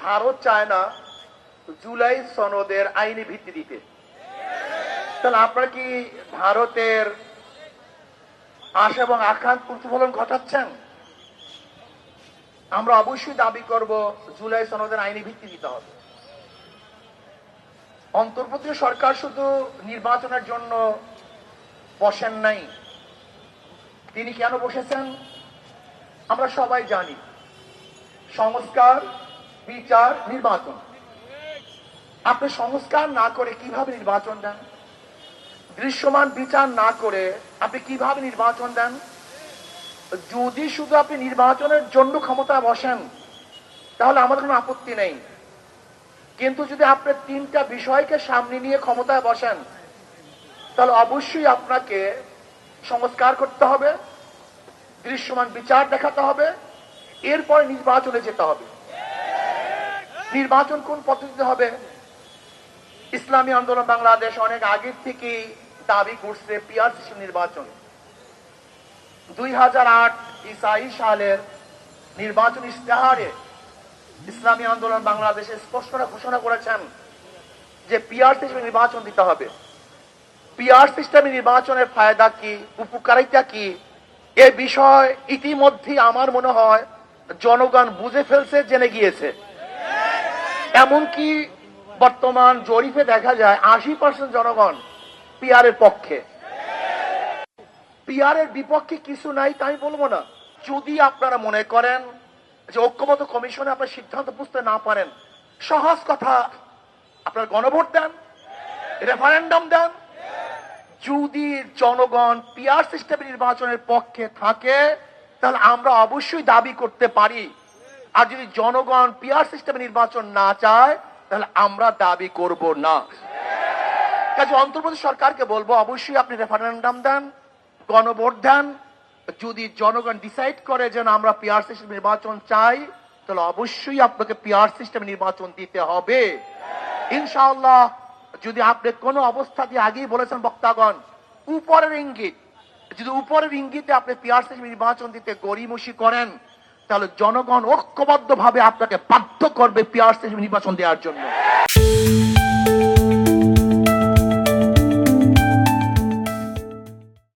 ভারত চায় না জুলাই সনদের আইনি ভিত্তি দিতে, তাহলে আপনারা কি ভারতের আশা এবং আকাঙ্ক্ষার প্রতিফলন ঘটাচ্ছেন? আমরা অবশ্যই দাবি করব জুলাই সনদের আইনি ভিত্তি দিতে হবে। অন্তর্বর্তী সরকার শুধু নির্বাচনের জন্য বসেন নাই, তিনি কেন বসেছেন আমরা সবাই জানি। সংস্কার, বিচার, নির্বাচন। আপনি সংস্কার না করে কিভাবে নির্বাচন দেন? দৃশ্যমান বিচার না করে আপনি কিভাবে নির্বাচন দেন? যদি শুধু আপনি নির্বাচনের জন্য ক্ষমতায় বসেন তাহলে আমাদের কোনো আপত্তি নেই, কিন্তু যদি আপনি তিনটা বিষয়কে সামনে নিয়ে ক্ষমতায় বসেন তাহলে অবশ্যই আপনাকে সংস্কার করতে হবে, দৃশ্যমান বিচার দেখাতে হবে, এরপরে নির্বাচনে যেতে হবে। নির্বাচন কোন পদ্ধতিতে হবে? ইসলামী আন্দোলন বাংলাদেশ অনেক আগের থেকেই দাবি করছে পিআর সিস্টেম নির্বাচন। 2008 ইসাই সালের নির্বাচন ইশতেহারে ইসলামী আন্দোলন বাংলাদেশে স্পষ্ট ঘোষণা করেছেন যে পিআর সিস্টেমে নির্বাচন দিতে হবে। পিআর সিস্টেমে নির্বাচনের ফায়দা কি, উপকারিতা কি, এ বিষয় ইতিমধ্যে আমার মনে হয় জনগণ বুঝে ফেলছে, জেনে গিয়েছে। এমনকি বর্তমান জরিপে দেখা যায় 80% জনগণ পিআর এর পক্ষে। পিআর এর বিপক্ষে কিছু নাই তাই বলবো না। যদি আপনারা মনে করেন যে ঐক্যমত্য কমিশনে আপনার সিদ্ধান্ত বুঝতে না পারেন, সহজ কথা, আপনার গণভোট দেন, রেফারেন্ডাম দেন। যদি জনগণ পিআর সিস্টেম নির্বাচনের পক্ষে থাকে তাহলে আমরা অবশ্যই দাবি করতে পারি, আর যদি জনগণ পিআর সিস্টেম নির্বাচন না চায় তাহলে আমরা দাবি করব না। কাজে অন্তর্বর্তী সরকারকে বলবো অবশ্যই আপনি রেফারেন্ডাম দেন, গণভোট দেন। যদি জনগণ ডিসাইড করে যে আমরা পিআর সিস্টেম নির্বাচন চাই তাহলে অবশ্যই আপনাকে পিআর সিস্টেম নির্বাচন দিতে হবে ইনশাআল্লাহ। যদি আপনি কোনো অবস্থা দিয়ে আগেই বলেছেন বক্তাগণ, উপরের ইঙ্গিত, যদি উপরের ইঙ্গিতে আপনি পিআর সিস্টেম নির্বাচন দিতে গড়িমসি করেন তাহলে জনগণ ঐক্যবদ্ধভাবে আপনাকে বাধ্য করবে পিআর সিস্টেম নির্বাচন দেওয়ার জন্য।